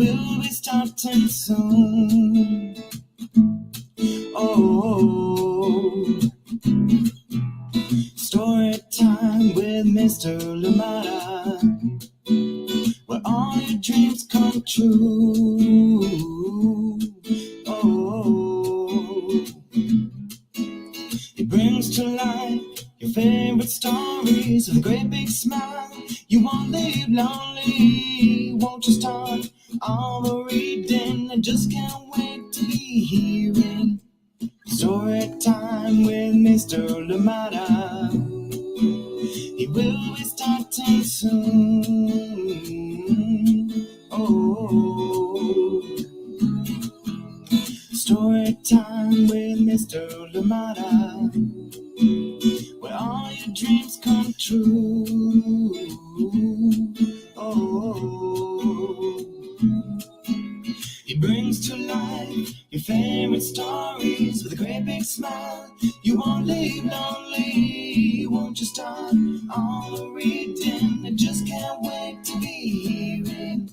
will be starting soon. Oh, story time with Mr. Lamada, where all your dreams come true. Oh, it brings to life your favorite stories with a great big smile. You won't leave lonely, won't you start all the reading? I just can't wait to be hearing story time with Mr. Lamada. He will be starting soon. Oh, story time with Mr. Lamada, where all your dreams come true. Oh, he brings to life your favorite stories with a great big smile. You won't leave lonely, won't you start all the reading? I just can't wait to be hearing.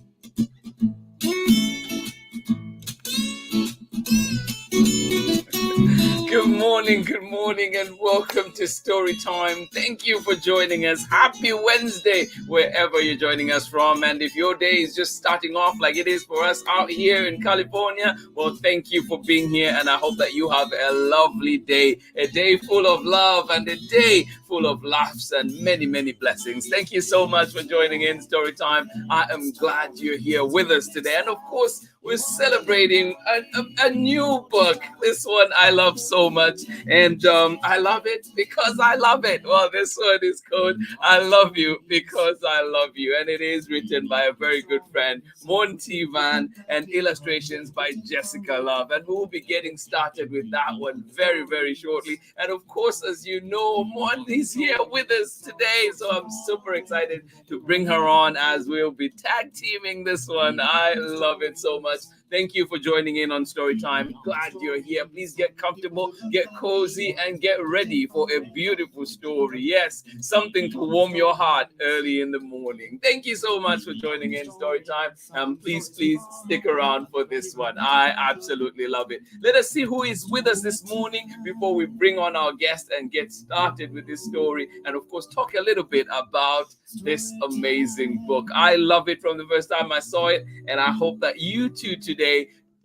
Good morning, and welcome to Story Time. Thank you for joining us. Happy Wednesday, wherever you're joining us from. And if your day is just starting off like it is for us out here in California, well, thank you for being here. And I hope that you have a lovely day, a day full of love and a day full of laughs and many, many blessings. Thank you so much for joining in Story Time. I am glad you're here with us today. And of course, we're celebrating a new book. This one I love so much. And I love it because I love it. Well, this one is called I Love You Because I Love You. And it is written by a very good friend, Moun Thi, and illustrations by Jessica Love. And we'll be getting started with that one very, very shortly. And of course, as you know, Moun is here with us today. So I'm super excited to bring her on as we'll be tag teaming this one. I love it so much. Thank you for joining in on Storytime. Glad you're here. Please get comfortable, get cozy, and get ready for a beautiful story. Yes, something to warm your heart early in the morning. Thank you so much for joining in Storytime. Please stick around for this one. I absolutely love it. Let us see who is with us this morning before we bring on our guest and get started with this story. And of course, talk a little bit about this amazing book. I love it from the first time I saw it, and I hope that you too today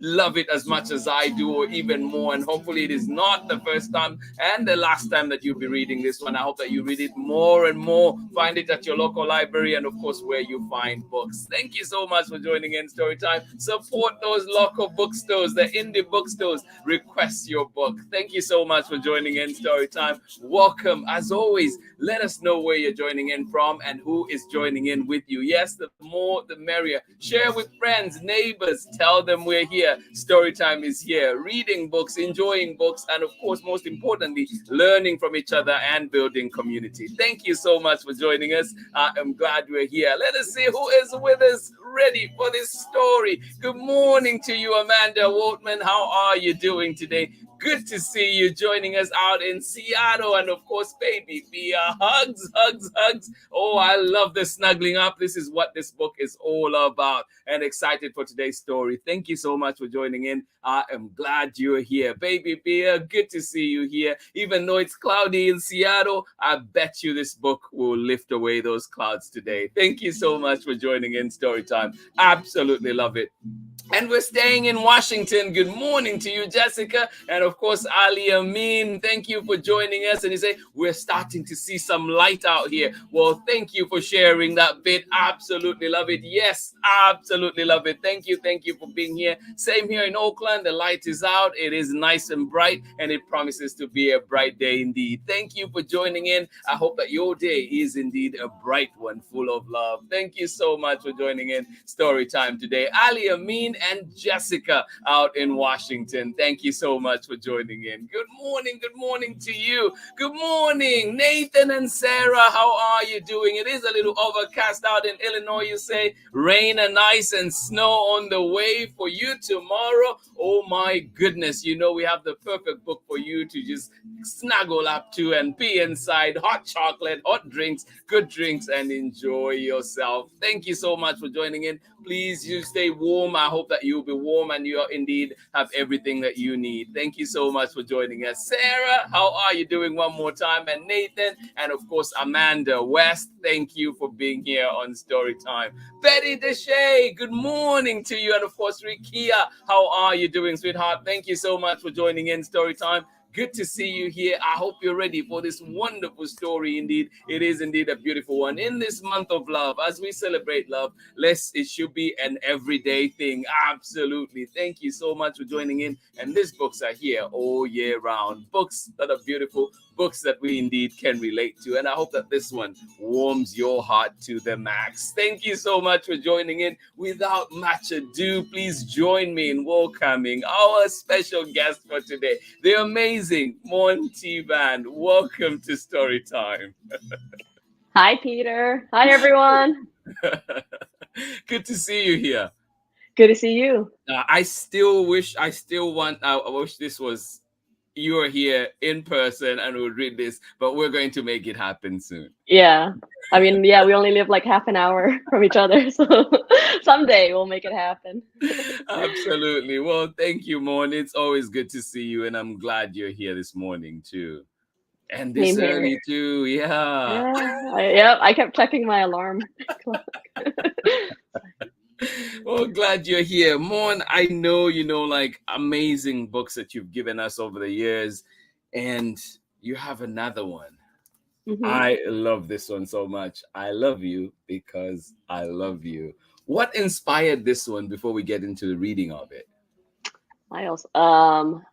love it as much as I do, or even more. And hopefully it is not the first time and the last time that you'll be reading this one. I hope that you read it more and more. Find it at your local library and of course where you find books. Thank you so much for joining in Storytime. Support those local bookstores, the indie bookstores. Request your book. Thank you so much for joining in Storytime. Welcome. As always, let us know where you're joining in from and who is joining in with you. Yes, the more the merrier. Share with friends, neighbors. Tell them we're here. Storytime is here, reading books, enjoying books, and of course, most importantly, learning from each other and building community. Thank you so much for joining us. I am glad we're here. Let us see who is with us, ready for this story. Good morning to you, Amanda Waltman. How are you doing today? Good to see you joining us out in Seattle. And of course, baby Bia, hugs. Oh, I love the snuggling up. This is what this book is all about. And excited for today's story. Thank you so much for joining in. I am glad you're here. Baby Bia, good to see you here. Even though it's cloudy in Seattle, I bet you this book will lift away those clouds today. Thank you so much for joining in Storytime. Absolutely love it. And we're staying in Washington. Good morning to you, Jessica. And of course, Ali Amin, thank you for joining us. And you say, we're starting to see some light out here. Well, thank you for sharing that bit. Absolutely love it. Yes, absolutely love it. Thank you for being here. Same here in Oakland. The light is out. It is nice and bright, and it promises to be a bright day indeed. Thank you for joining in. I hope that your day is indeed a bright one, full of love. Thank you so much for joining in Storytime today. Ali Amin, Irene and Jessica out in Washington. Thank you so much for joining in. Good morning to you. Good morning, Nathan and Sarah. How are you doing? It is a little overcast out in Illinois, you say. Rain and ice and snow on the way for you tomorrow. Oh my goodness, you know we have the perfect book for you to just snuggle up to and be inside. Hot chocolate, hot drinks, good drinks, and enjoy yourself. Thank you so much for joining in. Please, you stay warm. I hope that you'll be warm and you indeed have everything that you need. Thank you so much for joining us. Sarah, how are you doing one more time? And Nathan, and of course, Amanda West, thank you for being here on Storytime. Betty Deshay, good morning to you. And of course, Rikia, how are you doing, sweetheart? Thank you so much for joining in Storytime. Good to see you here. I hope you're ready for this wonderful story. Indeed, it is indeed a beautiful one. In this month of love, as we celebrate love, it should be an everyday thing. Absolutely. Thank you so much for joining in. And these books are here all year round. Books that are beautiful, books that we indeed can relate to. And I hope that this one warms your heart to the max. Thank you so much for joining in. Without much ado, please join me in welcoming our special guest for today, the amazing Moun Thi band. Welcome to Storytime. Hi, Peter. Hi, everyone. Good to see you here. Good to see you. I wish this was you are here in person and would read this, but we're going to make it happen soon. Yeah. I mean, yeah, we only live like half an hour from each other, so someday we'll make it happen. Absolutely. Well, thank you, Moun. It's always good to see you, and I'm glad you're here this morning too. And this Same early here. too, yeah. Yeah, I kept checking my alarm clock. Well, glad you're here. Moun, I know you know like amazing books that you've given us over the years, and you have another one. Mhm. I love this one so much. I love you because I love you. What inspired this one before we get into the reading of it? Miles.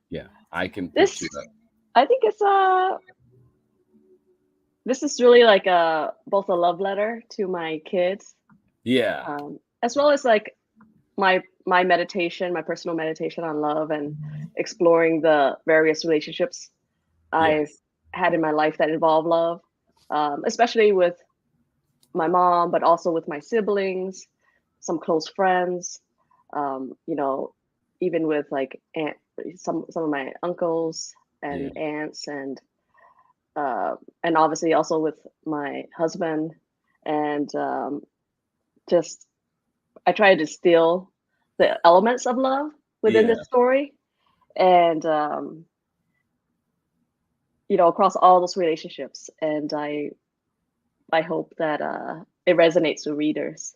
Yeah, I can This, picture that. I think it's this is really like both a love letter to my kids, Yeah. as well as like my meditation, my personal meditation on love and exploring the various relationships I've had in my life that involve love, especially with my mom, but also with my siblings, some close friends, you know, even with like some of my uncles and aunts, and obviously also with my husband, and just I try to distill the elements of love within this story, and you know, across all those relationships. And I hope that it resonates with readers.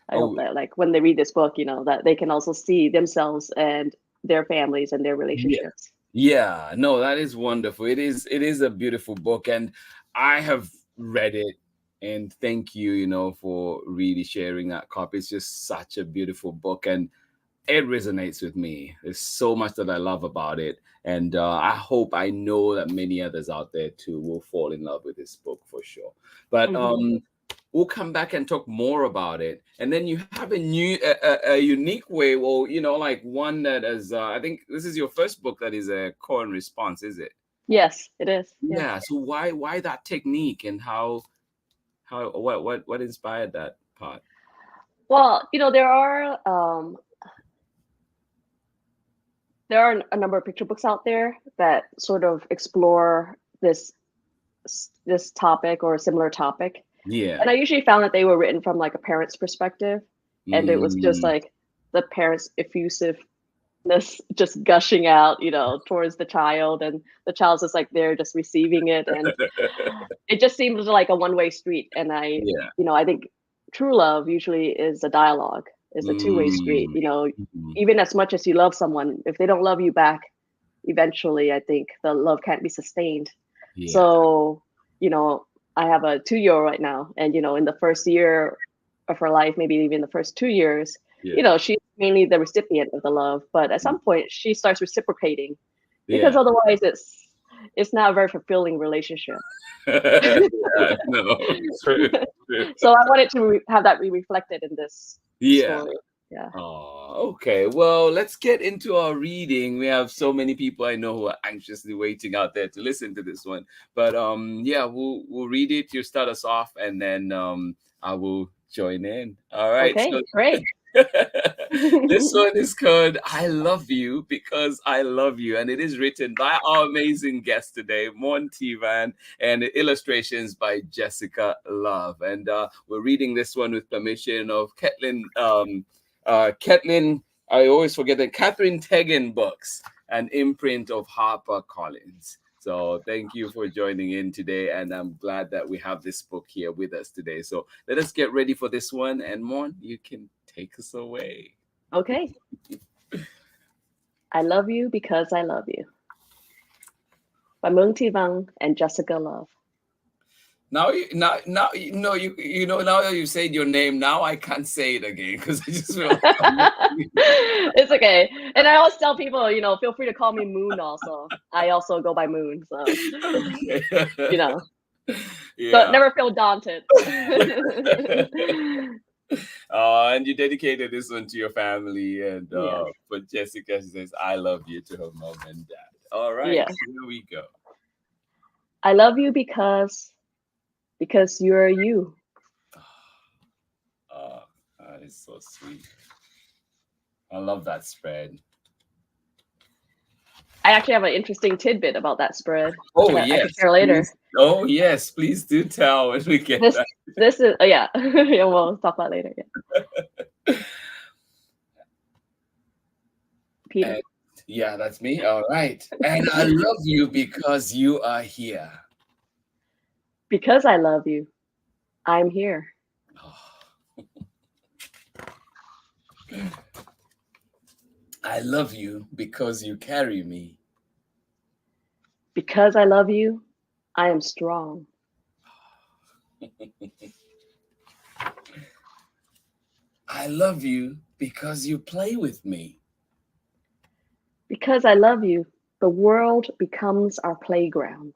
I hope that like when they read this book, you know, that they can also see themselves and their families and their relationships. Yeah, no, that is wonderful. It is a beautiful book, and I have read it, and thank you, you know, for really sharing that copy. It's just such a beautiful book, and it resonates with me. There's so much that I love about it, and I know that many others out there too will fall in love with this book for sure. But we'll come back and talk more about it. And then you have a unique way, well, you know, like one that is, I think this is your first book that is a call and response, is it? Yes, it is. Yeah. So why that technique, and what inspired that part? Well, you know, there are a number of picture books out there that sort of explore this topic or a similar topic. Yeah. And I usually found that they were written from like a parent's perspective, and it was just like the parent's effusiveness just gushing out, you know, towards the child, and the child's just like they're just receiving it, and it just seems like a one-way street. And you know, I think true love usually is a dialogue, is a two-way street. You know, even as much as you love someone, if they don't love you back, eventually I think the love can't be sustained. So, you know, I have a 2-year-old right now, and you know, in the first year of her life, maybe even the first 2 years, you know, she's mainly the recipient of the love, but at some point she starts reciprocating, because otherwise it's not a very fulfilling relationship. No, true. So I wanted to have that be reflected in this story. Yeah. Oh, Okay, well, let's get into our reading. We have so many people I know who are anxiously waiting out there to listen to this one. But yeah, we'll read it. You start us off, and then I will join in. All right. Okay, So great. this one is called "I Love You Because I Love You," and it is written by our amazing guest today, Moun Thi, and illustrations by Jessica Love. And we're reading this one with permission of Ketlin. Ketlin, I always forget that Katherine TEGEN books, an imprint of HarperCollins. So thank you for joining in today, and I'm glad that we have this book here with us today. So let us get ready for this one, and Mon, you can take us away. Okay. I Love You Because I Love You by Moun Thi and Jessica Love. Now you now you know now that you said your name, now I can't say it again because I just feel It's okay. And I always tell people, feel free to call me Moon also. I also go by Moon, so you know. Yeah. So never feel daunted. And you dedicated this one to your family, and Yes. for Jessica, she says, "I love you" to her mom and dad. All right, Yes. here we go. I love you because you're you. Oh, that is so sweet. I love that spread. I actually have an interesting tidbit about that spread. Oh that I yes, can share later. please. Oh yes, please do tell when we get that. This is yeah. Yeah, we'll talk about it later. Yeah. Peter. And, yeah, that's me. All right. And I love you because you are here. Because I love you, I'm here. I love you because you carry me. Because I love you, I am strong. I love you because you play with me. Because I love you, the world becomes our playground.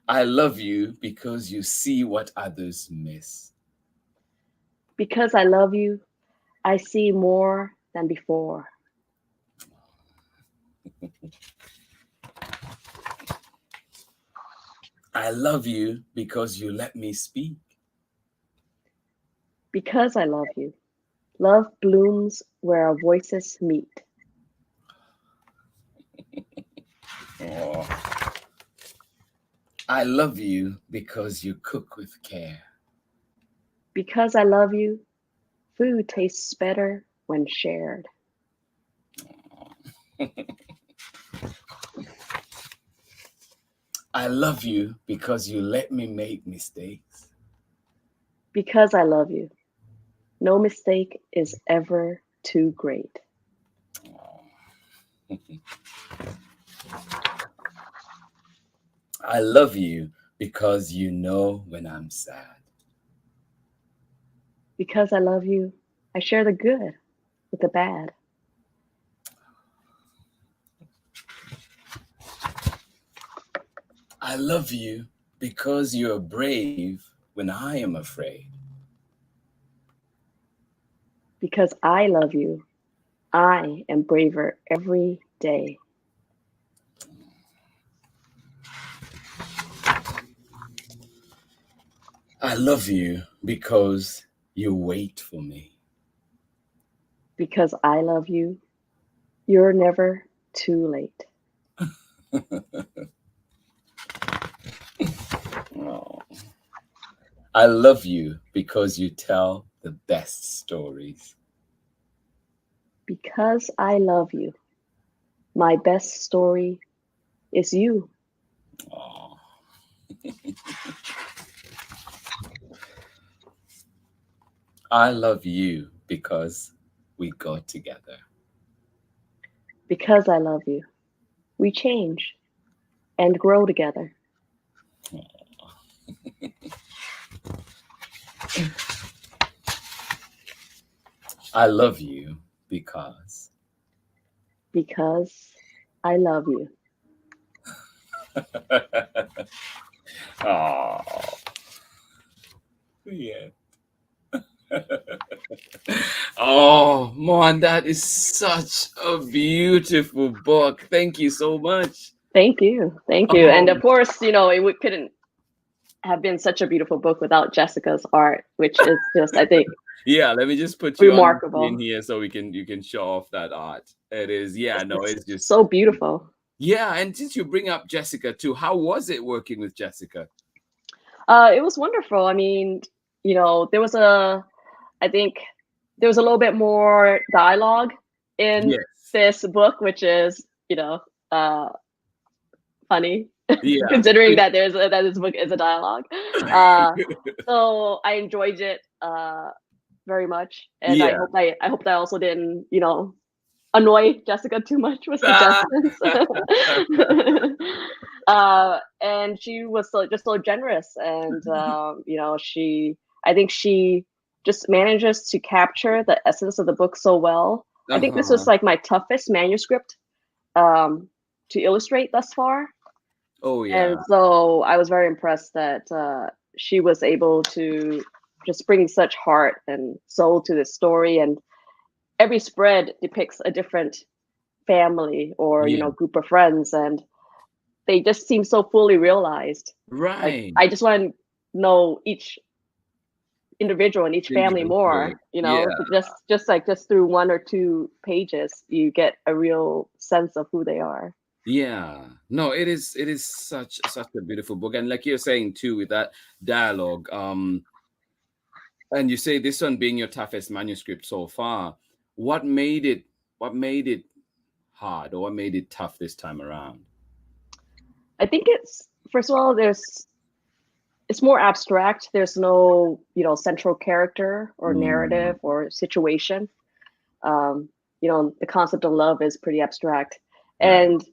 I love you because you see what others miss. Because I love you, I see more than before. I love you because you let me speak. Because I love you, love blooms where our voices meet. Oh. I love you because you cook with care. Because I love you, food tastes better when shared. I love you because you let me make mistakes. Because I love you, no mistake is ever too great. I love you because you know when I'm sad. Because I love you, I share the good with the bad. I love you because you're brave when I am afraid. Because I love you, I am braver every day. I love you because you wait for me. Because I love you, you're never too late. Oh. I love you because you tell the best stories. Because I love you, my best story is you. Oh. I love you because we go together. Because I love you, we change and grow together. I love you because I love you. Oh. Yeah. Oh, Mon, that is such a beautiful book. Thank you so much. Thank you. Thank you. And of Oh, course, couldn't have been such a beautiful book without Jessica's art, which is just, I think, yeah. Let me just put you on the screen remarkable. here so you can show off that art. It is, yeah, no, It's it's just, so beautiful. yeah. And since you bring up Jessica too, how was it working with Jessica? It was wonderful. I mean, I think there was a little bit more dialogue in Yes. this book, which is, funny, Yeah. considering that that this book is a dialogue. So I enjoyed it very much, and Yeah. I hope that I also didn't, annoy Jessica too much with Ah. suggestions. And she was just so generous, and I think she just manages to capture the essence of the book so well. I think this was Uh-huh. like my toughest manuscript to illustrate thus far, Oh yeah. and so I was very impressed that she was able to just bring such heart and soul to this story, and every spread depicts a different family or Yeah. group of friends, and they just seem so fully realized. Like, Right. I just want to know each individual and each family Individually. more, Yeah. but just through one or two pages you get a real sense of who they are. Yeah. No, it is such a beautiful book. And like you're saying too, with that dialogue, and you say this one being your toughest manuscript so far, what made it hard, or what made it tough this time around? I think it's, first of all, it's more abstract. There's no central character or Mm, narrative or situation. The concept of love is pretty abstract, right. and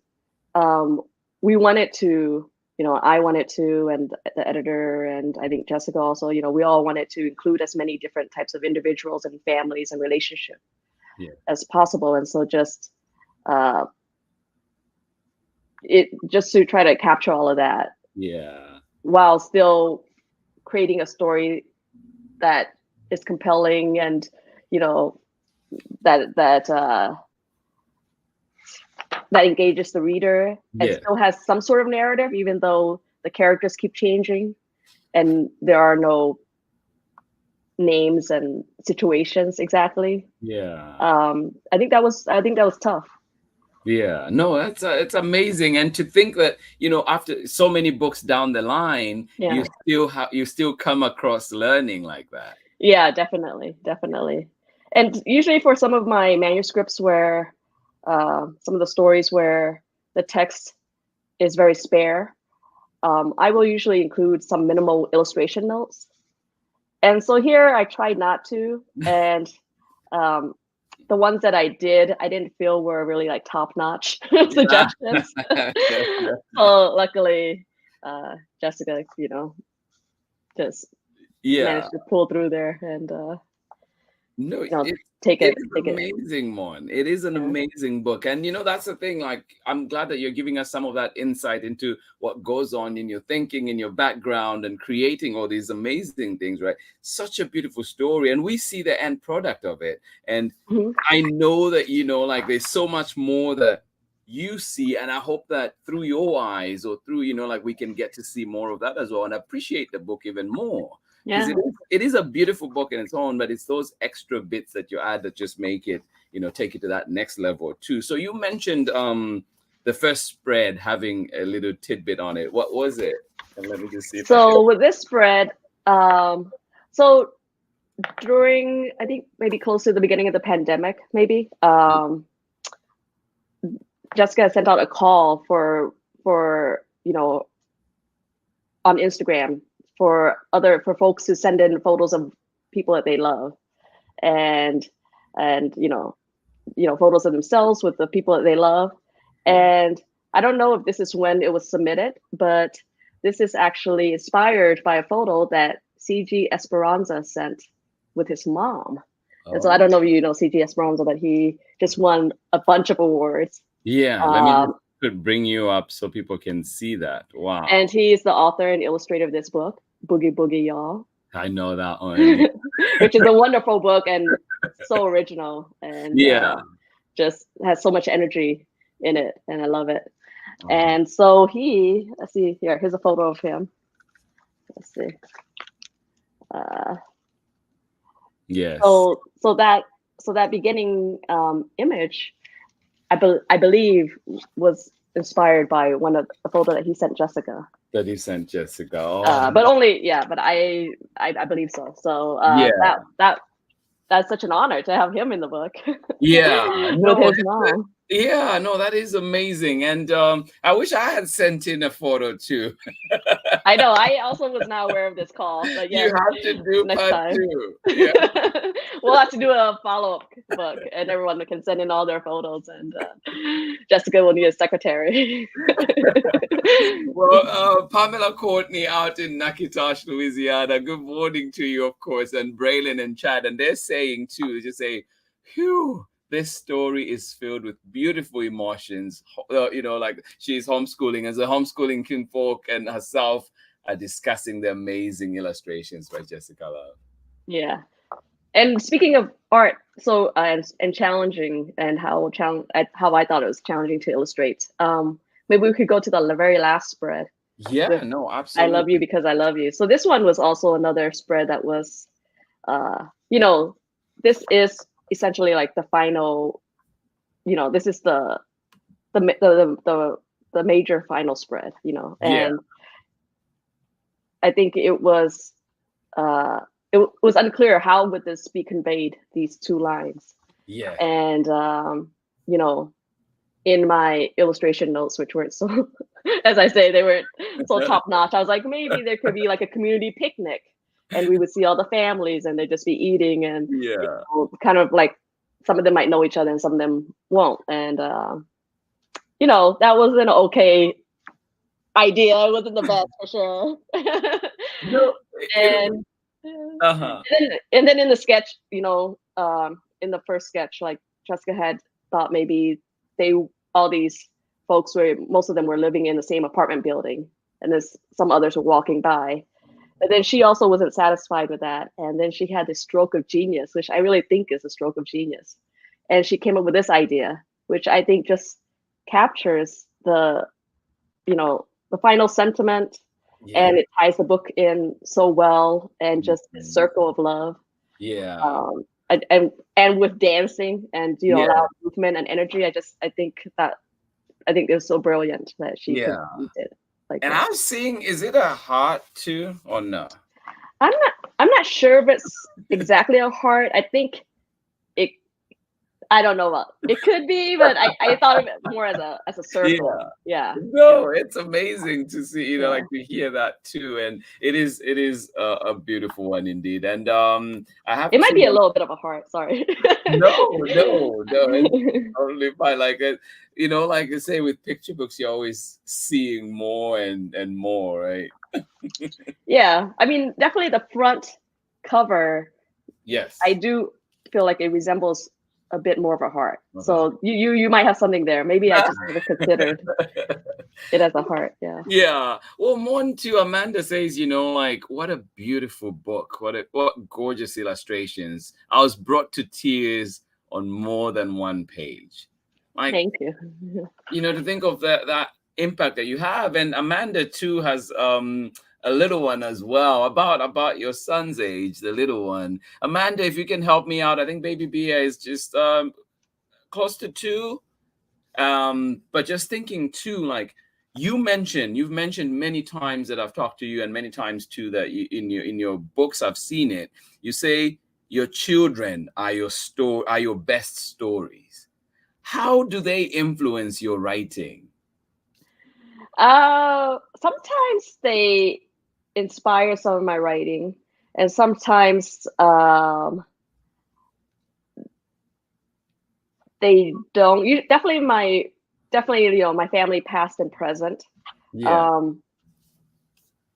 um, we wanted to, I wanted to, and the editor, and I think Jessica also, we all wanted to include as many different types of individuals and families and relationships Yeah. as possible, and so uh, just to try to capture all of that Yeah. while still creating a story that is compelling, and you know that engages the reader and Yeah. still has some sort of narrative, even though the characters keep changing and there are no names and situations exactly. Yeah. I think that was tough. Yeah, no, that's it's amazing, and to think that after so many books down the line, Yeah, you still come across learning like that. yeah, definitely. And usually for some of my manuscripts where some of the stories where the text is very spare, I will usually include some minimal illustration notes. And so here I tried not to, and um, the ones that I did, I didn't feel were really like top-notch suggestions. So luckily, Jessica, just Yeah. managed to pull through there and No, take it it, is take it. amazing, Mon. It is an Yeah. amazing book. And that's the thing. Like, I'm glad that you're giving us some of that insight into what goes on in your thinking, in your background, and creating all these amazing things, right? Such a beautiful story. And we see the end product of it. And Mhm. I know that, like there's so much more that you see. And I hope that through your eyes, or through, like we can get to see more of that as well and appreciate the book even more. Because Yeah. it is a beautiful book in its own, but it's those extra bits that you add that just make it, take it to that next level too. So you mentioned the first spread having a little tidbit on it. What was it? And let me just see if I can. So with this spread, so during, I think maybe close to the beginning of the pandemic, maybe, Jessica sent out a call for on Instagram for folks to send in photos of people that they love, and photos of themselves with the people that they love. Yeah. And I don't know if this is when it was submitted, but this is actually inspired by a photo that CG Esperanza sent with his mom. And so I Oh, don't know if you know CG Esperanza, but he just won a bunch of awards. yeah. Let me just Um, could bring you up so people can see that. and Wow. he is the author and illustrator of this book, Boogie Boogie Y'all. I know that one. which is a wonderful book and so original and Yeah. just has so much energy in it, and I love it. And so let's see here. Here's a photo of him. Let's see. Yes. So that beginning image, I believe, was inspired by a photo that he sent Jessica. That he sent Jessica. But I believe so. So that's such an honor to have him in the book. Yeah. With his mom. Yeah, no, that is amazing. And I wish I had sent in a photo too. I know. I also was not aware of this call. But yeah, You have to do next part time. 2. Yeah. We'll have to do a follow-up book, and everyone can send in all their photos, and Jessica will need a secretary. Well, Pamela Courtney out in Natchitoches, Louisiana. Good morning to you, of course, and Braylon and Chad. And they're saying too, just say, phew. This story is filled with beautiful emotions. Like she's homeschooling, as a homeschooling kinfolk and herself are discussing the amazing illustrations by Jessica Love. Yeah. And speaking of art, so and challenging, and how I thought it was challenging to illustrate. Maybe we could go to the very last spread. Yeah, no, absolutely. I love you because I love you. So this one was also another spread that was, this is essentially like the final, this is the major final spread, and I think it was unclear how would this be conveyed, these 2 lines. Yeah. And in my illustration notes, which weren't so, as I say, they weren't so top notch, I was like, maybe there could be like a community picnic, and we would see all the families, and they'd just be eating, and kind of like some of them might know each other and some of them won't. And that was an okay idea. It wasn't the best for sure. No, and then in the sketch, in the first sketch, like Jessica had thought maybe all these folks most of them were living in the same apartment building, and there's some others were walking by. But then she also wasn't satisfied with that. And then she had this stroke of genius, which I really think is a stroke of genius. And she came up with this idea, which I think just captures the final sentiment, and it ties the book in so well, and just the circle of love. Yeah. And with dancing and loud movement and energy, I think it was so brilliant that she did. And I'm seeing, is it a heart too or no? I'm not sure if it's exactly a heart. I think I don't know about it. Could be, but I thought of it more as a circle. Yeah. No, it's amazing to see, like to hear that too. And it is a beautiful one indeed. And I have. It might be a little bit of a heart. Sorry. No. It's totally fine. Like it, like I say, with picture books, you're always seeing more and more, right? Yeah, I mean, definitely the front cover. Yes. I do feel like it resembles a bit more of a heart. So you might have something there. Maybe I just never considered it as a heart. Yeah. Yeah. Well, Moun Thi, Amanda says, like, what a beautiful book. What gorgeous illustrations. I was brought to tears on more than one page. Like, thank you. To think of that impact that you have. And Amanda too has a little one as well, about your son's age, the little one. Amanda, if you can help me out, I think baby Bia is just close to 2. But just thinking too, like you've mentioned many times that I've talked to you, and many times too that in your books I've seen it. You say your children are your best stories. How do they influence your writing? Sometimes they inspire some of my writing, and sometimes they don't. Definitely my family past and present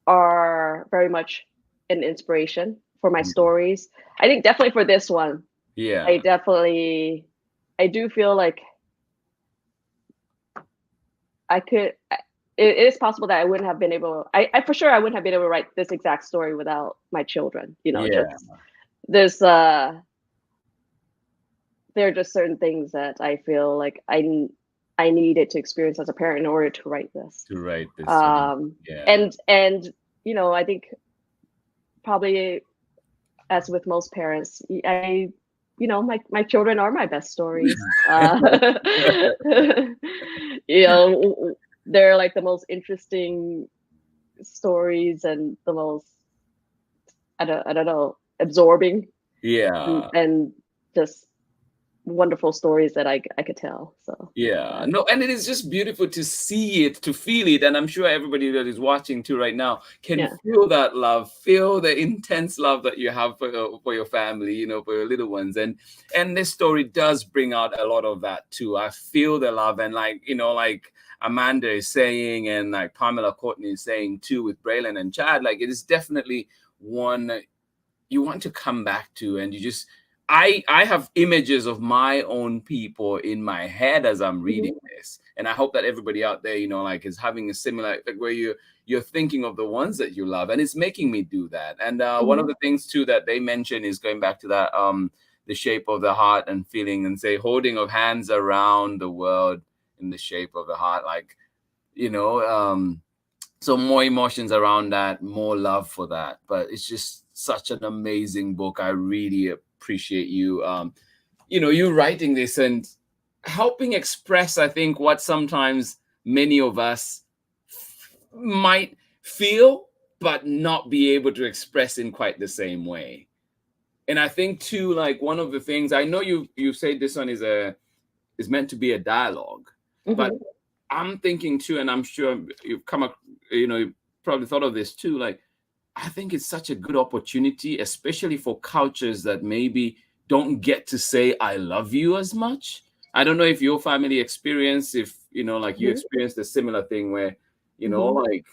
are very much an inspiration for my stories. I think definitely for this one, I do feel like it is possible that I wouldn't have been able. I for sure I wouldn't have been able to write this exact story without my children. You know, Yeah. just this. There are just certain things that I feel like I needed to experience as a parent in order to write this. To write this. Yeah. And you know, I think probably as with most parents, you know, my children are my best stories. You know, they're like the most interesting stories and the most I don't know, absorbing. Yeah. And just wonderful stories that I could tell. So yeah, no, and it is just beautiful to see it, to feel it, and I'm sure everybody that is watching too right now can feel that love, feel the intense love that you have for your family, you know, for your little ones, and this story does bring out a lot of that too. I feel the love, and like, you know, like Amanda is saying, and like Pamela Courtney is saying too, with Braylon and Chad, like it is definitely one you want to come back to, and you just I have images of my own people in my head as I'm reading this, and I hope that everybody out there, you know, like is having a similar, like where you're thinking of the ones that you love, and it's making me do that. And one of the things too that they mention is going back to that the shape of the heart and feeling, and say holding of hands around the world in the shape of the heart, like, you know, so more emotions around that, more love for that. But it's just such an amazing book. I really appreciate you, you know, you writing this and helping express, I think, what sometimes many of us might feel, but not be able to express in quite the same way. And I think too, like one of the things, I know you say this one is meant to be a dialogue, but I'm thinking too, and I'm sure you've come up, you know, you've probably thought of this too, like I think it's such a good opportunity, especially for cultures that maybe don't get to say I love you as much. I don't know if your family experience, if, you know, like you experienced a similar thing where, you know, like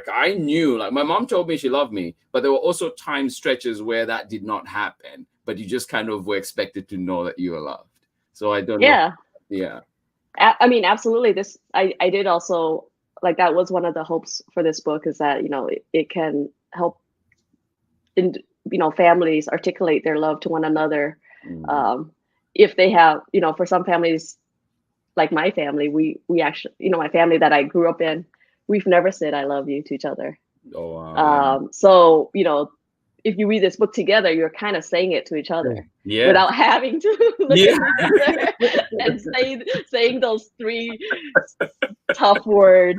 I knew, like my mom told me she loved me, but there were also time stretches where that did not happen, but you just kind of were expected to know that you were loved. So I don't know. Yeah. I mean, absolutely. This I did also, like, that was one of the hopes for this book, is that, you know, it can help in, you know, families articulate their love to one another. If they have, you know, for some families, like my family, we actually, you know, my family that I grew up in, we've never said I love you to each other. Oh, wow. So, you know, if you read this book together, you're kind of saying it to each other without having to look at each other and saying those three tough words.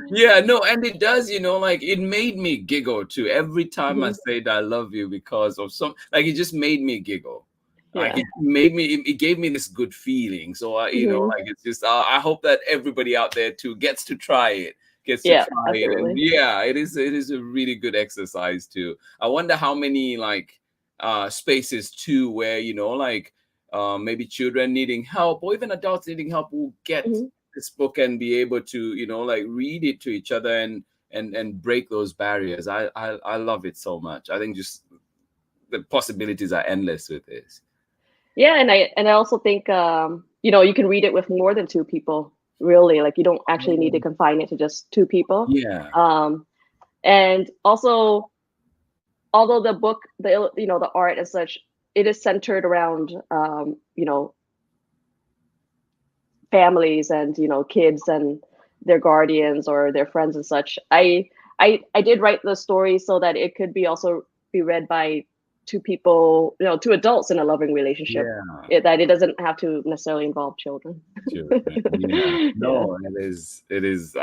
Yeah, no, and it does, you know, like it made me giggle too every time I said I love you, because of some, like it just made me giggle. Like it made me, it gave me this good feeling. So I, you know, like it's just, I hope that everybody out there too gets to try it. Gets to try it. And it is a really good exercise too. I wonder how many like spaces too where, you know, like maybe children needing help or even adults needing help will get this book and be able to, you know, like read it to each other and break those barriers. I love it so much. I think just the possibilities are endless with this. Yeah, and I also think you know, you can read it with more than two people. Really, like you don't actually need to confine it to just two people. And also, although the book, you know, the art as such, it is centered around you know, families and, you know, kids and their guardians or their friends and such. I did write the story so that it could be also be read by two people, you know, two adults in a loving relationship. That it doesn't have to necessarily involve children. No, it is.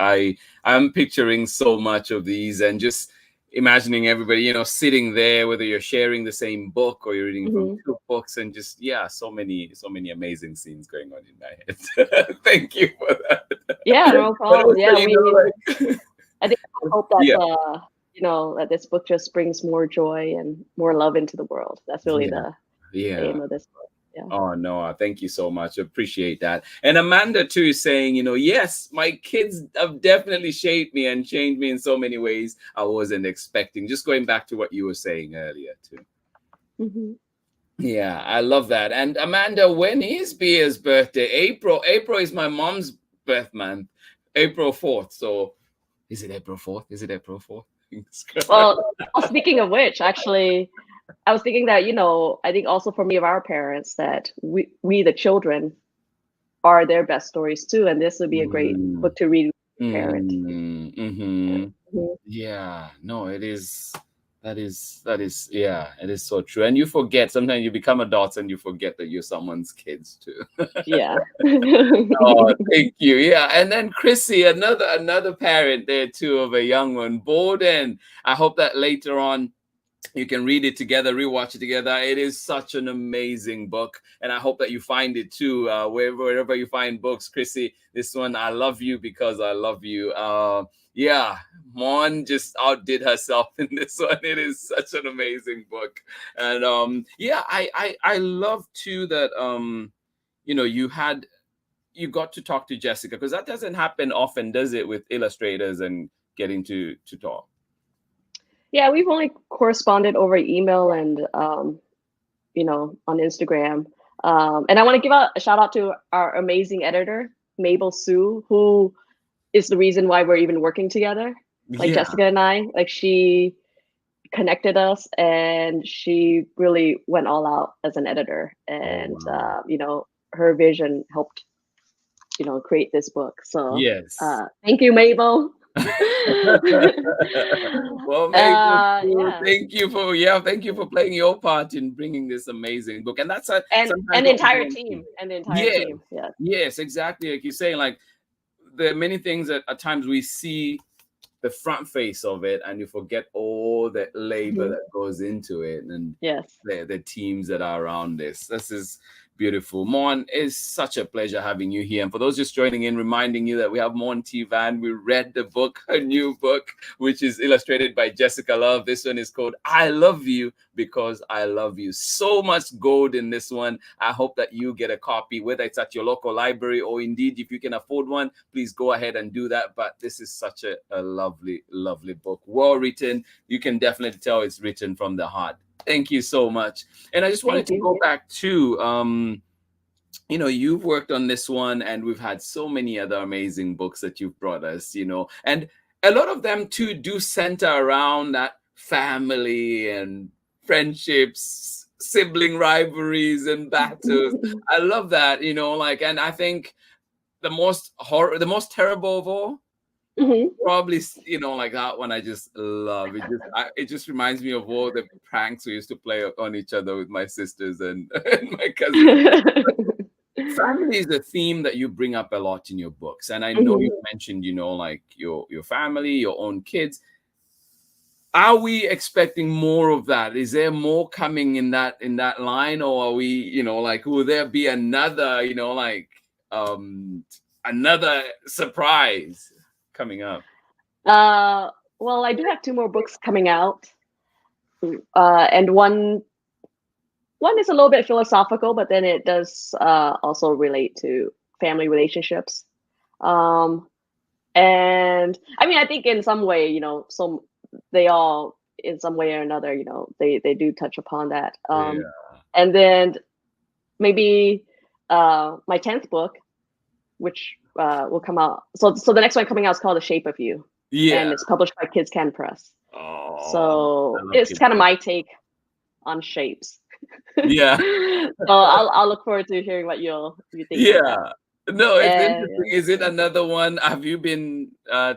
I'm picturing so much of these and just imagining everybody, you know, sitting there, whether you're sharing the same book or you're reading from two books, and just so many amazing scenes going on in my head. Thank you for that. Yeah, no problem. I think I hope that you know, that this book just brings more joy and more love into the world. That's really the aim of this book. Oh, no, thank you so much. Appreciate that. And Amanda too is saying, you know, yes, my kids have definitely shaped me and changed me in so many ways I wasn't expecting. Just going back to what you were saying earlier too. Yeah, I love that. And Amanda, when is Bia's birthday? April is my mom's birth month, April 4th. So is it April 4th? Is it April 4th? Well, speaking of which, actually, I was thinking that, I think also for me of our parents that we the children are their best stories too, and this would be a great book to read with a parent. Yeah, no, it is. That is, yeah, it is so true. And you forget, sometimes you become adults and you forget that you're someone's kids too. Yeah. Oh, thank you. Yeah. And then Chrissy, another parent there too of a young one, Borden. I hope that later on you can read it together, rewatch it together. It is such an amazing book, and I hope that you find it too, wherever you find books. Chrissy, this one, I love you because I love you. Yeah, Mon just outdid herself in this one. It is such an amazing book, and yeah, I love too that you got to talk to Jessica, because that doesn't happen often, does it, with illustrators and getting to talk? Yeah, we've only corresponded over email and on Instagram. And I want to give a shout out to our amazing editor, Mabel Sue, who is the reason why we're even working together. Like, Yeah. Jessica and I, like, she connected us and she really went all out as an editor. And wow. her vision helped create this book. So Yes. thank you, Mabel. Well, Mabel, yeah. thank you for playing your part in bringing this amazing book. And that's and the entire team. Team. Yeah. Yes, exactly. Like you're saying, like, there are many things that at times we see the front face of it and you forget all the labor that goes into it, and yes, the teams that are around this. This is beautiful. Moun, it's such a pleasure having you here. And for those just joining in, reminding you that we have Moun Thi Van. We read the book, her new book, which is illustrated by Jessica Love. This one is called I Love You Because I Love You. So much gold in this one. I hope that you get a copy, whether it's at your local library or indeed if you can afford one, please go ahead and do that. But this is such a lovely, lovely book. Well written. You can definitely tell it's written from the heart. Thank you so much. And I just wanted to go back to, you've worked on this one and we've had so many other amazing books that you've brought us, and a lot of them too do center around that family and friendships, sibling rivalries and battles. I love that, and I think the most terrible of all, probably, like that one I just love. It just reminds me of all the pranks we used to play on each other with my sisters and my cousins. Family is a theme that you bring up a lot in your books, and I know you mentioned, like your family, your own kids. Are we expecting more of that? Is there more coming in that line, or are we, like, will there be another, another surprise coming up? Well, I do have 2 more books coming out, and one is a little bit philosophical, but then it does also relate to family relationships. And I mean, I think in some way, so they all, in some way or another, they do touch upon that. And then maybe my 10th book, which will come out. So the next one coming out is called The Shape of You. Yeah. And it's published by Kids Can Press. Oh, so it's kind of my take on shapes. Yeah. So I'll look forward to hearing what you think. Yeah. No, it's interesting. Is it another one? Have you been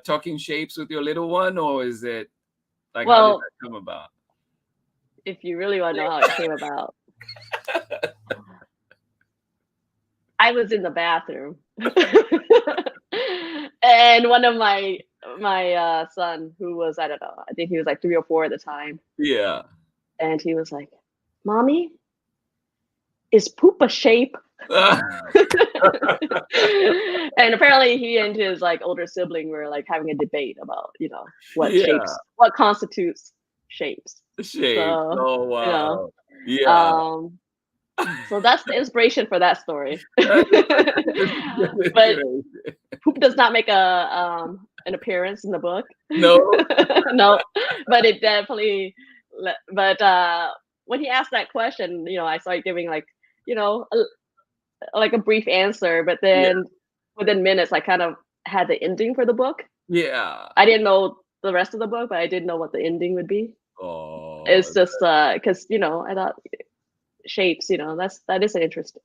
talking shapes with your little one, or is it like, how did that come about? If you really want to know how it came about, I was in the bathroom, and one of my son, who was, I don't know, I think he was like 3 or 4 at the time. Yeah. And he was like, "Mommy, is poop a shape?" And apparently he and his like older sibling were like having a debate about, what shapes, what constitutes shapes. Shape. So, oh wow. Yeah. So that's the inspiration for that story. But poop does not make an appearance in the book. No. No, but it definitely. But when he asked that question, I started giving like, like a brief answer. But then within minutes, I kind of had the ending for the book. Yeah. I didn't know the rest of the book, but I did know what the ending would be. Oh, It's just because I thought shapes,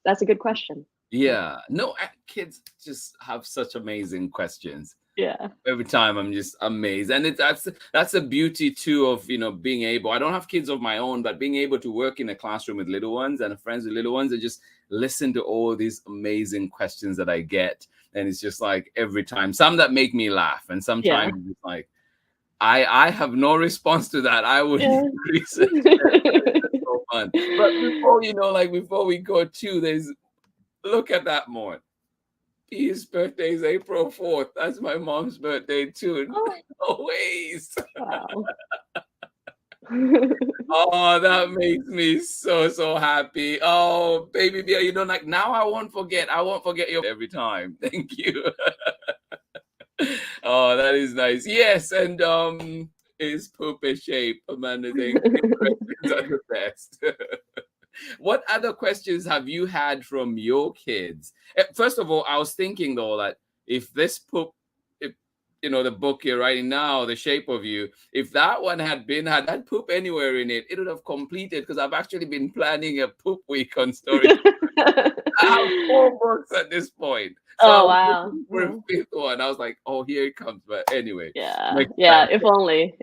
that's a good question. yeah. No, kids just have such amazing questions. Yeah. Every time I'm just amazed, and that's the beauty too of being able. I don't have kids of my own, but being able to work in a classroom with little ones and friends with little ones, and just listen to all these amazing questions that I get, and it's just like every time, some that make me laugh, and sometimes it's like I have no response to that. I would research. It's so fun. But before we go to, look at that, Moun. His birthday is April 4th. That's my mom's birthday too. Always. Wow. Oh, that makes me so happy. Oh, baby Bia, now I won't forget. I won't forget you every time. Thank you. Oh, that is nice. Yes, and is poop a shape, Amanda? Thank you. Questions are the best. What other questions have you had from your kids? First of all, I was thinking though that if this poop, the book you're writing now, The Shape of You, if that one had that poop anywhere in it, it would have completed, because I've actually been planning a poop week on story. I have 4 books at this point. So oh wow! For a 5th one, I was like, "Oh, here it comes!" But anyway, yeah. If only.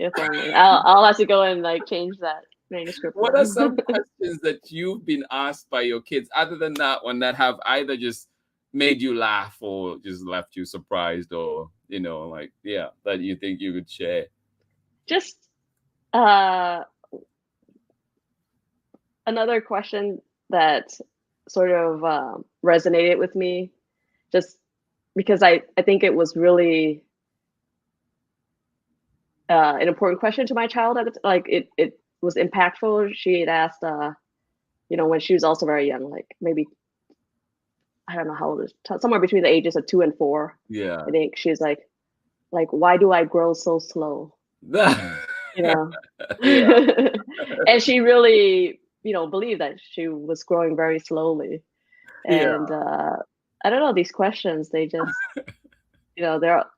I'll have to go and change that manuscript. What are some questions that you've been asked by your kids, other than that one, that have either just made you laugh or just left you surprised, or that you think you could share? Just another question that sort of resonated with me, just because I think it was really an important question to my child at it was impactful. She had asked, when she was also very young, like maybe, I don't know how old it is, somewhere between the ages of 2 and 4. Yeah. I think she's like, why do I grow so slow? And she really, believed that she was growing very slowly. And I don't know, these questions, they just, there are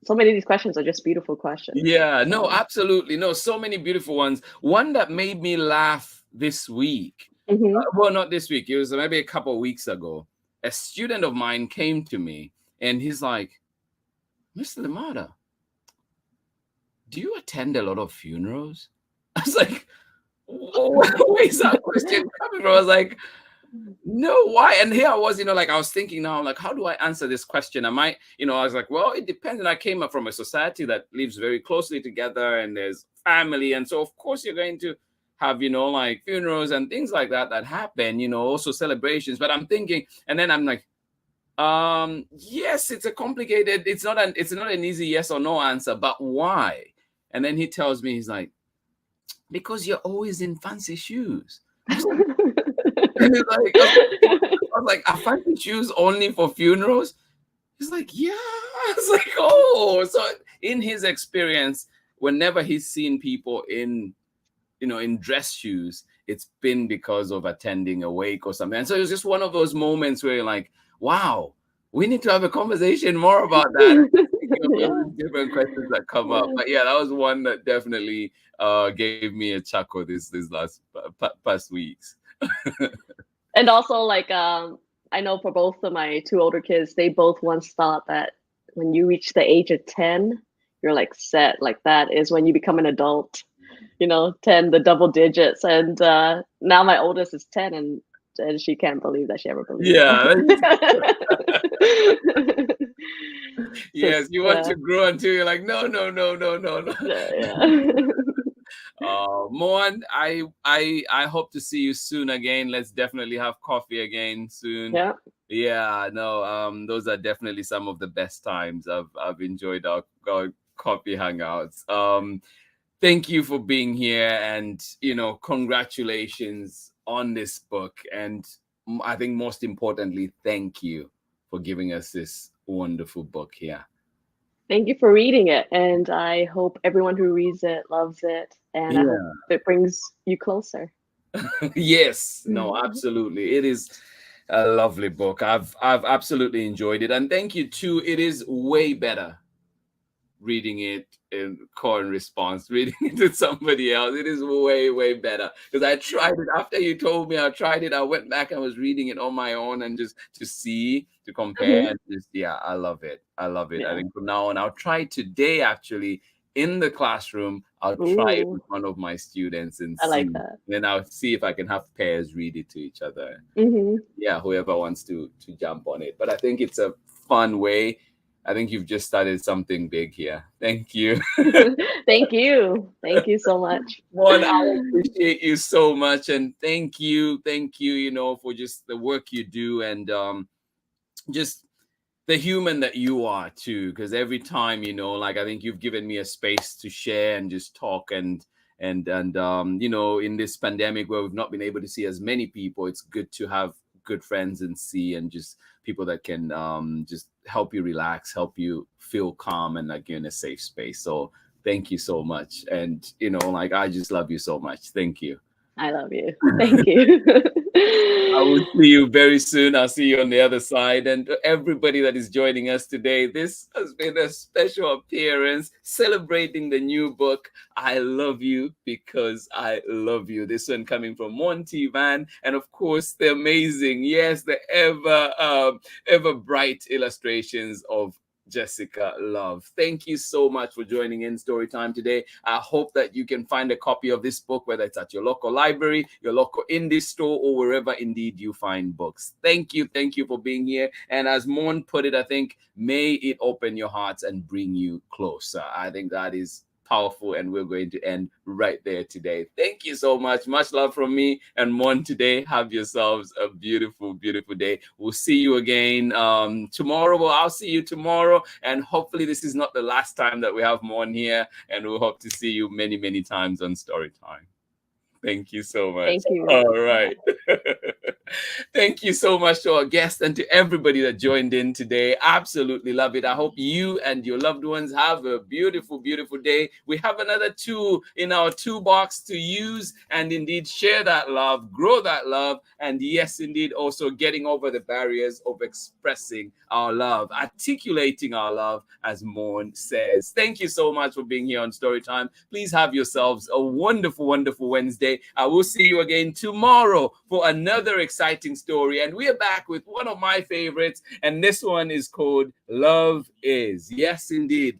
so many of these questions are just beautiful questions. Yeah, no, absolutely. No, so many beautiful ones. One that made me laugh this week, well, not this week, it was maybe a couple of weeks ago. A student of mine came to me and he's like, "Mr. Lamada, do you attend a lot of funerals?" I was like, where's that question coming from? I was like, no, why? And here I was, I was thinking now, like, how do I answer this question? I was like, well, it depends. And I came up from a society that lives very closely together, and there's family. And so, of course, you're going to have, funerals and things like that happen, also celebrations. But I'm thinking, and then I'm like, yes, it's it's not an easy yes or no answer, but why? And then he tells me, he's like, because you're always in fancy shoes. And he's like, I was like, are fancy shoes only for funerals? He's like, yeah. I was like, oh. So in his experience, whenever he's seen people in dress shoes, it's been because of attending a wake or something. And so it was just one of those moments where you're like, wow, we need to have a conversation more about that. Different questions that come up. But yeah, that was one that definitely gave me a chuckle this last past weeks. And also, I know for both of my 2 older kids, they both once thought that when you reach the age of 10, you're set. That is when you become an adult. 10, the double digits. And now my oldest is 10, and she can't believe that she ever believed. Yeah. Yes, you want to grow until you're like, no. Yeah. Moun, I hope to see you soon again. Let's definitely have coffee again soon. Yeah, no, those are definitely some of the best times I've enjoyed our coffee hangouts. Thank you for being here, and congratulations on this book, and I think most importantly, thank you for giving us this wonderful book here. Thank you for reading it, and I hope everyone who reads it loves it, and I hope it brings you closer. Yes, no, absolutely. It is. A lovely book. I've absolutely enjoyed it, and thank you too. It is way better reading it in call and response, reading it to somebody else. It is way better, because I tried it after you told me. I tried it. I went back and was reading it on my own, and just to compare, and just, yeah, I love it. I love it. I Yeah. think from now on I'll try today, actually, in the classroom. I'll try it with Ooh, one of my students and I see. like that. Then I'll see if I can have pairs read it to each other. Hmm. Yeah, whoever wants to jump on it. But I think it's a fun way. I think you've just started something big here. Thank you. Thank you. Thank you so much. One, I appreciate you so much, and thank you, for just the work you do, and just the human that you are too. Because every time, like, I think you've given me a space to share and just talk, and in this pandemic where we've not been able to see as many people, it's good to have good friends and see, and just people that can just help you relax, help you feel calm, and like you're in a safe space. So thank you so much. And like, I just love you so much. Thank you. I love you. Thank you. I will see you very soon. I'll see you on the other side. And to everybody that is joining us today, this has been a special appearance celebrating the new book, I Love You Because I Love You. This one coming from Moun Thi, and of course the amazing, yes, the ever bright illustrations of Jessica Love. Thank you so much for joining in Storytime today. I hope that you can find a copy of this book, whether it's at your local library, your local indie store, or wherever indeed you find books. Thank you for being here. And as Moun put it, I think, may it open your hearts and bring you closer. I think that is powerful, and we're going to end right there today. Thank you so much. Much love from me and Moun today. Have yourselves a beautiful day. We'll see you again tomorrow. Well, I'll see you tomorrow, and hopefully this is not the last time that we have Moun here, and we'll hope to see you many times on Storytime. Thank you so much. Thank you. All right. Thank you so much to our guests and to everybody that joined in today. Absolutely love it. I hope you and your loved ones have a beautiful day. We have another tool in our toolbox to use and indeed share that love, grow that love, and yes, indeed, also getting over the barriers of expressing our love, articulating our love, as Moun says. Thank you so much for being here on Storytime. Please have yourselves a wonderful Wednesday. I will see you again tomorrow for another exciting story. And we are back with one of my favorites, and this one is called Love Is. Yes, indeed.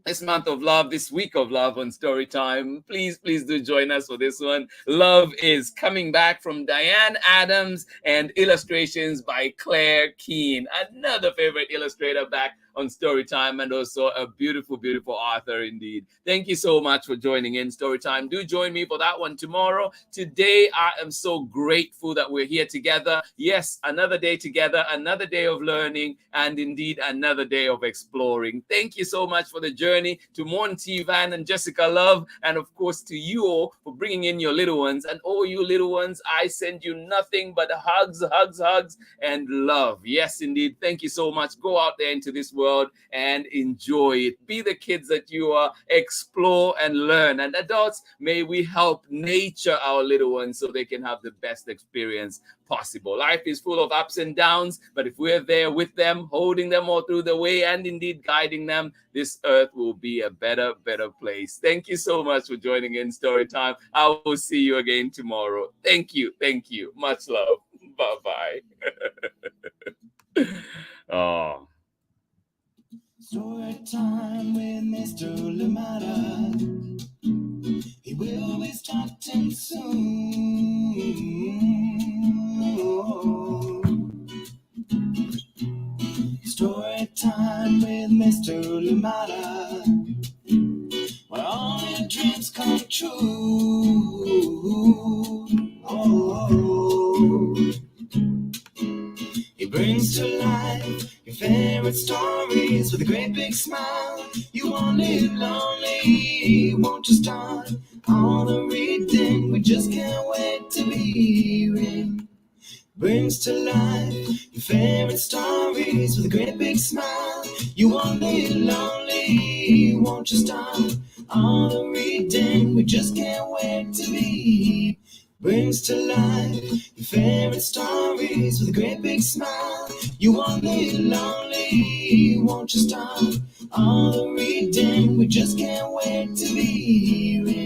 This month of love, this week of love on Storytime. Please do join us for this one. Love Is, coming back from Diane Adams and illustrations by Claire Keane, another favorite illustrator back on Storytime, and also a beautiful author indeed. Thank you so much for joining in Storytime. Do join me for that one tomorrow. Today, I am so grateful that we're here together. Yes, another day together, another day of learning, and indeed another day of exploring. Thank you so much for the journey, to Moun Thi and Jessica Love, and of course to you all for bringing in your little ones. And all you little ones, I send you nothing but hugs, and love. Yes, indeed. Thank you so much. Go out there into this world and enjoy it. Be the kids that you are. Explore and learn. And adults, may we help nature our little ones so they can have the best experience possible. Life is full of ups and downs, but if we're there with them, holding them all through the way, and indeed guiding them, this earth will be a better place. Thank you so much for joining in Storytime. I will see you again tomorrow. Thank you. Much love. Bye. Oh. Story time with Mr. Lamada. He will be starting soon. Story time with Mr. Lamada, where all your dreams come true. He brings to life your favorite stories with a great big smile. You won't live lonely, won't you start all the reading? We just can't wait to be hearing. Brings to life your favorite stories with a great big smile. You won't live lonely, won't you start all the reading? We just can't wait to be brings to life your favorite stories with a great big smile. You won't live lonely, won't you start all the reading? We just can't wait to be here